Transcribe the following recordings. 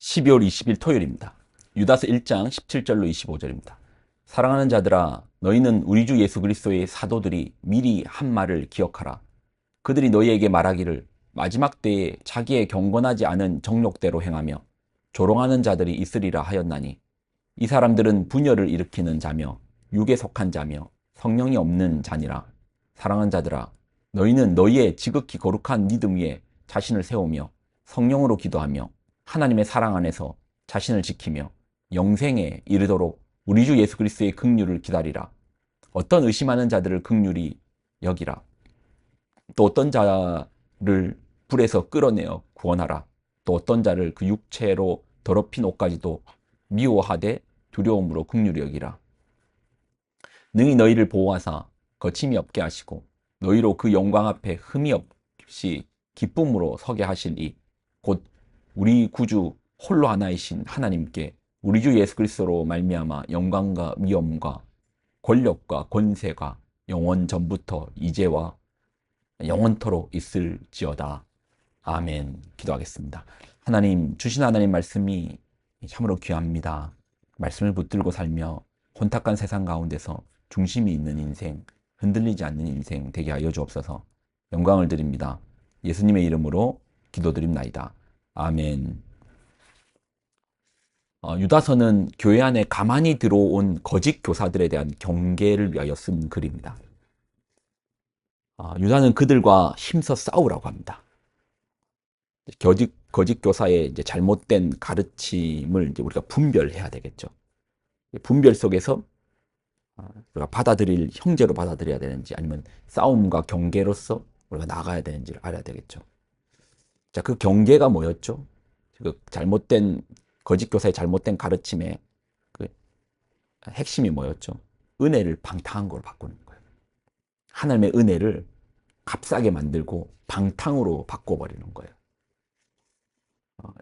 12월 20일 토요일입니다. 유다서 1장 17절로 25절입니다. 사랑하는 자들아, 너희는 우리 주 예수 그리스도의 사도들이 미리 한 말을 기억하라. 그들이 너희에게 말하기를 마지막 때에 자기의 경건하지 않은 정욕대로 행하며 조롱하는 자들이 있으리라 하였나니, 이 사람들은 분열을 일으키는 자며 육에 속한 자며 성령이 없는 자니라. 사랑하는 자들아, 너희는 너희의 지극히 거룩한 믿음 위에 자신을 세우며 성령으로 기도하며 하나님의 사랑 안에서 자신을 지키며 영생에 이르도록 우리 주 예수 그리스도의 긍휼을 기다리라. 어떤 의심하는 자들을 긍휼히 여기라. 또 어떤 자를 불에서 끌어내어 구원하라. 또 어떤 자를 그 육체로 더럽힌 옷까지도 미워하되 두려움으로 긍휼히 여기라. 능히 너희를 보호하사 거침이 없게 하시고 너희로 그 영광 앞에 흠이 없이 기쁨으로 서게 하시니, 곧 우리 구주 홀로 하나이신 하나님께 우리 주 예수 그리스도로 말미암아 영광과 위엄과 권력과 권세가 영원 전부터 이제와 영원토록 있을지어다. 아멘. 기도하겠습니다. 하나님, 주신 하나님 말씀이 참으로 귀합니다. 말씀을 붙들고 살며 혼탁한 세상 가운데서 중심이 있는 인생, 흔들리지 않는 인생 되게 하여 주옵소서. 영광을 드립니다. 예수님의 이름으로 기도드립나이다. 아멘. 유다서는 교회 안에 가만히 들어온 거짓 교사들에 대한 경계를 위하여 쓴 글입니다. 유다는 그들과 힘써 싸우라고 합니다. 거짓 교사의 이제 잘못된 가르침을 이제 우리가 분별해야 되겠죠. 분별 속에서 우리가 받아들일 형제로 받아들여야 되는지, 아니면 싸움과 경계로서 우리가 나가야 되는지를 알아야 되겠죠. 자, 그 경계가 뭐였죠? 그 잘못된 거짓 교사의 잘못된 가르침의 그 핵심이 뭐였죠? 은혜를 방탕한 걸로 바꾸는 거예요. 하나님의 은혜를 값싸게 만들고 방탕으로 바꿔버리는 거예요.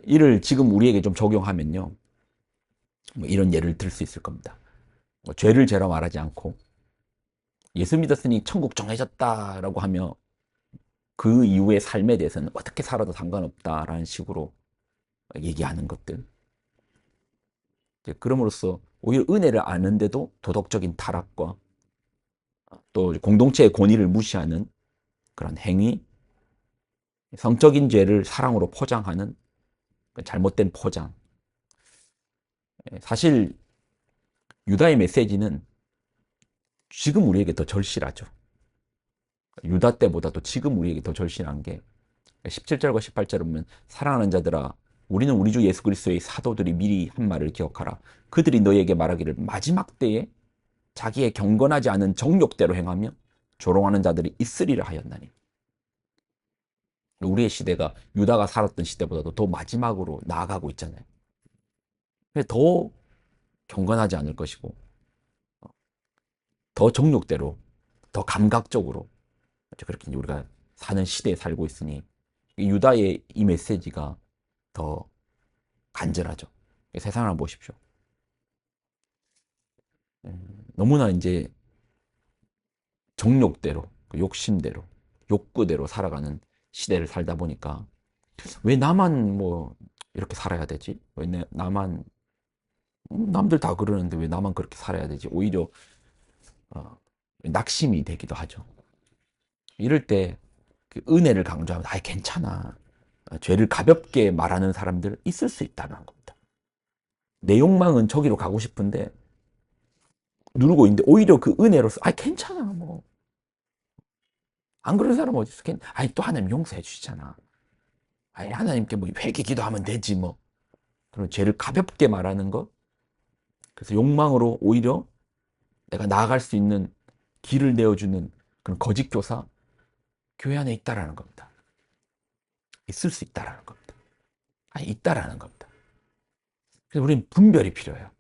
이를 지금 우리에게 좀 적용하면요, 뭐 이런 예를 들 수 있을 겁니다. 죄를 죄라 말하지 않고 예수 믿었으니 천국 정해졌다라고 하며 그 이후의 삶에 대해서는 어떻게 살아도 상관없다라는 식으로 얘기하는 것들. 그럼으로써 오히려 은혜를 아는데도 도덕적인 타락과 또 공동체의 권위를 무시하는 그런 행위, 성적인 죄를 사랑으로 포장하는 잘못된 포장. 사실 유다의 메시지는 지금 우리에게 더 절실하죠. 유다 때보다도 지금 우리에게 더 절실한 게 17절과 18절을 보면, 사랑하는 자들아, 우리는 우리 주 예수 그리스도의 사도들이 미리 한 말을 기억하라. 그들이 너희에게 말하기를 마지막 때에 자기의 경건하지 않은 정욕대로 행하며 조롱하는 자들이 있으리라 하였나니. 우리의 시대가 유다가 살았던 시대보다도 더 마지막으로 나아가고 있잖아요. 더 경건하지 않을 것이고, 더 정욕대로, 더 감각적으로 그렇게 우리가 사는 시대에 살고 있으니 유다의 이 메시지가 더 간절하죠. 세상을 한번 보십시오. 너무나 이제 정욕대로, 욕심대로, 욕구대로 살아가는 시대를 살다 보니까 왜 나만 뭐 이렇게 살아야 되지? 왜 나만, 남들 다 그러는데 왜 나만 그렇게 살아야 되지? 오히려 낙심이 되기도 하죠. 이럴 때 그 은혜를 강조하면 아, 괜찮아. 죄를 가볍게 말하는 사람들 있을 수 있다는 겁니다. 내 욕망은 저기로 가고 싶은데 누르고 있는데, 오히려 그 은혜로서 아, 괜찮아. 뭐 안 그런 사람 어디 있어? 아니, 또 하나님 용서해 주시잖아. 아니, 하나님께 뭐 회개 기도하면 되지 뭐. 그런 죄를 가볍게 말하는 것. 그래서 욕망으로 오히려 내가 나아갈 수 있는 길을 내어주는 그런 거짓 교사, 교회 안에 있다라는 겁니다. 있을 수 있다라는 겁니다. 아니, 있다라는 겁니다. 그래서 우리는 분별이 필요해요.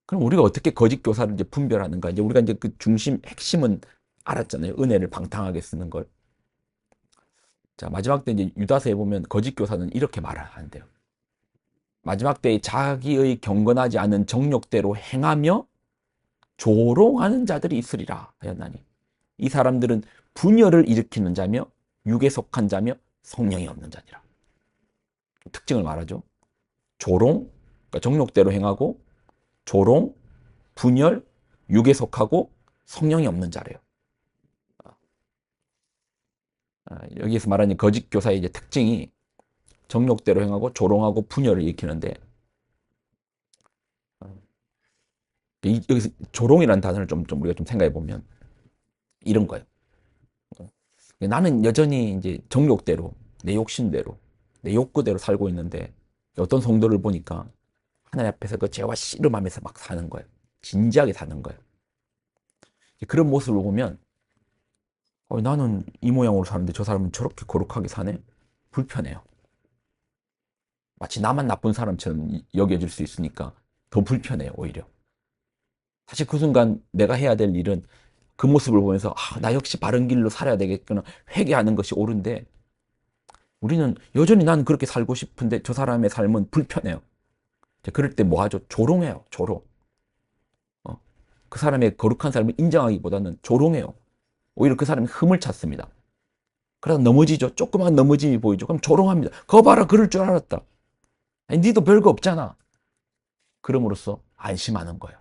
그럼 우리가 어떻게 거짓 교사를 이제 분별하는가? 이제 우리가 이제 그 중심, 핵심은 알았잖아요. 은혜를 방탕하게 쓰는 걸. 자, 마지막 때 이제 유다서에 보면 거짓 교사는 이렇게 말한대요. 마지막 때에 자기의 경건하지 않은 정욕대로 행하며 조롱하는 자들이 있으리라 하였나니, 이 사람들은 분열을 일으키는 자며 육에 속한 자며 성령이 없는 자니라. 특징을 말하죠. 조롱, 그러니까 정욕대로 행하고 조롱, 분열, 육에 속하고 성령이 없는 자래요. 여기에서 말하는 거짓 교사의 이제 특징이 정욕대로 행하고 조롱하고 분열을 일으키는데, 여기서 조롱이라는 단어를 좀 우리가 좀 생각해 보면 이런 거예요. 나는 여전히 이제 정욕대로, 내 욕심대로, 내 욕구대로 살고 있는데 어떤 성도를 보니까 하나님 앞에서 그 죄와 씨름하면서 막 사는 거예요. 진지하게 사는 거예요. 그런 모습을 보면 나는 이 모양으로 사는데 저 사람은 저렇게 거룩하게 사네? 불편해요. 마치 나만 나쁜 사람처럼 여겨질 수 있으니까 더 불편해요, 오히려. 사실 그 순간 내가 해야 될 일은 그 모습을 보면서 나 역시 바른 길로 살아야 되겠구나 회개하는 것이 옳은데, 우리는 여전히 난 그렇게 살고 싶은데 저 사람의 삶은 불편해요. 그럴 때 뭐 하죠? 조롱해요. 조롱. 그 사람의 거룩한 삶을 인정하기보다는 조롱해요. 오히려 그 사람이 흠을 찾습니다. 그러다 넘어지죠. 조그만 넘어짐이 보이죠. 그럼 조롱합니다. 거 봐라, 그럴 줄 알았다. 아니, 니도 별거 없잖아. 그럼으로써 안심하는 거예요.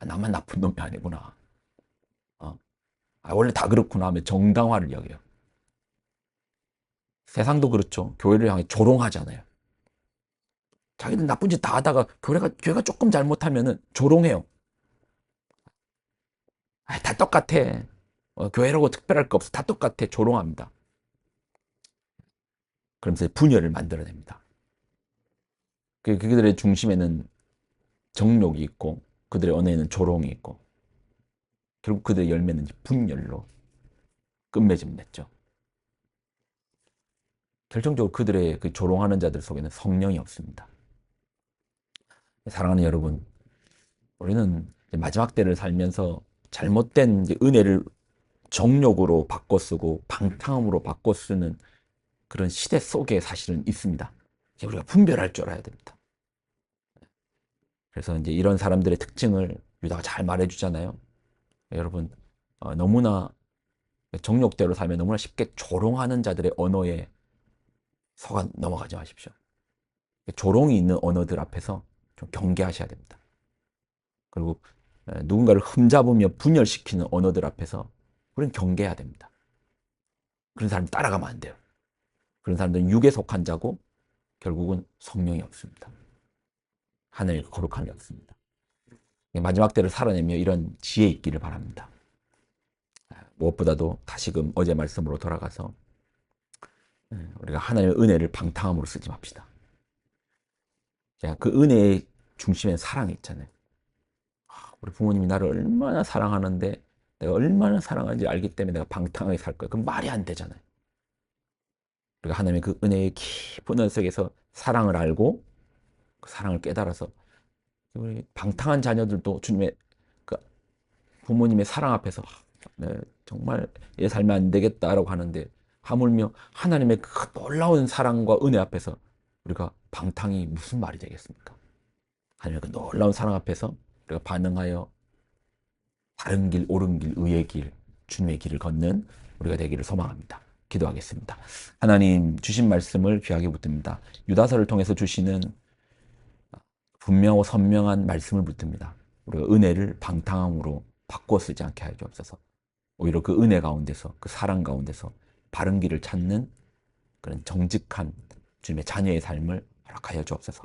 나만 나쁜 놈이 아니구나. 원래 다 그렇구나 하면 정당화를 여겨요. 세상도 그렇죠. 교회를 향해 조롱하잖아요. 자기들 나쁜 짓 다 하다가 교회가 조금 잘못하면은 조롱해요. 다 똑같아. 교회라고 특별할 거 없어. 다 똑같아. 조롱합니다. 그러면서 분열을 만들어냅니다. 그들의 중심에는 정욕이 있고 그들의 언어에는 조롱이 있고 결국 그들의 열매는 분열로 끝맺음 맺죠. 결정적으로 그들의 그 조롱하는 자들 속에는 성령이 없습니다. 사랑하는 여러분, 우리는 마지막 때를 살면서 잘못된 은혜를 정욕으로 바꿔 쓰고 방탕함으로 바꿔 쓰는 그런 시대 속에 사실은 있습니다. 우리가 분별할 줄 알아야 됩니다. 그래서 이제 이런 사람들의 특징을 유다가 잘 말해주잖아요. 여러분, 너무나 정욕대로 살면 너무나 쉽게 조롱하는 자들의 언어에 속아 넘어가지 마십시오. 조롱이 있는 언어들 앞에서 좀 경계하셔야 됩니다. 그리고 누군가를 흠잡으며 분열시키는 언어들 앞에서 우리는 경계해야 됩니다. 그런 사람 따라가면 안 돼요. 그런 사람들은 육에 속한 자고 결국은 성령이 없습니다. 하늘 거룩함이 없습니다. 마지막 때를 살아내며 이런 지혜 있기를 바랍니다. 무엇보다도 다시금 어제 말씀으로 돌아가서 우리가 하나님의 은혜를 방탕함으로 쓰지 맙시다. 그 은혜의 중심엔 사랑이 있잖아요. 우리 부모님이 나를 얼마나 사랑하는데 내가 얼마나 사랑하는지 알기 때문에 내가 방탕하게 살 거야. 그럼 말이 안 되잖아요. 우리가 하나님의 그 은혜의 깊은 은 속에서 사랑을 알고 그 사랑을 깨달아서 우리 방탕한 자녀들도 주님의 그 부모님의 사랑 앞에서 네, 정말 얘 살면 안 되겠다라고 하는데 하물며 하나님의 그 놀라운 사랑과 은혜 앞에서 우리가 방탕이 무슨 말이 되겠습니까? 하나님의 그 놀라운 사랑 앞에서 우리가 반응하여 바른 길, 옳은 길, 의의 길, 주님의 길을 걷는 우리가 되기를 소망합니다. 기도하겠습니다. 하나님 주신 말씀을 귀하게 붙듭니다. 유다서를 통해서 주시는 분명하고 선명한 말씀을 붙듭니다. 우리가 은혜를 방탕함으로 바꿔 쓰지 않게 하여 주옵소서. 오히려 그 은혜 가운데서 그 사랑 가운데서 바른 길을 찾는 그런 정직한 주님의 자녀의 삶을 허락하여 주옵소서.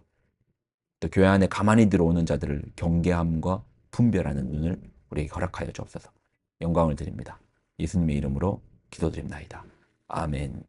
또 교회 안에 가만히 들어오는 자들을 경계함과 분별하는 눈을 우리에게 허락하여 주옵소서. 영광을 드립니다. 예수님의 이름으로 기도드립나이다. 아멘.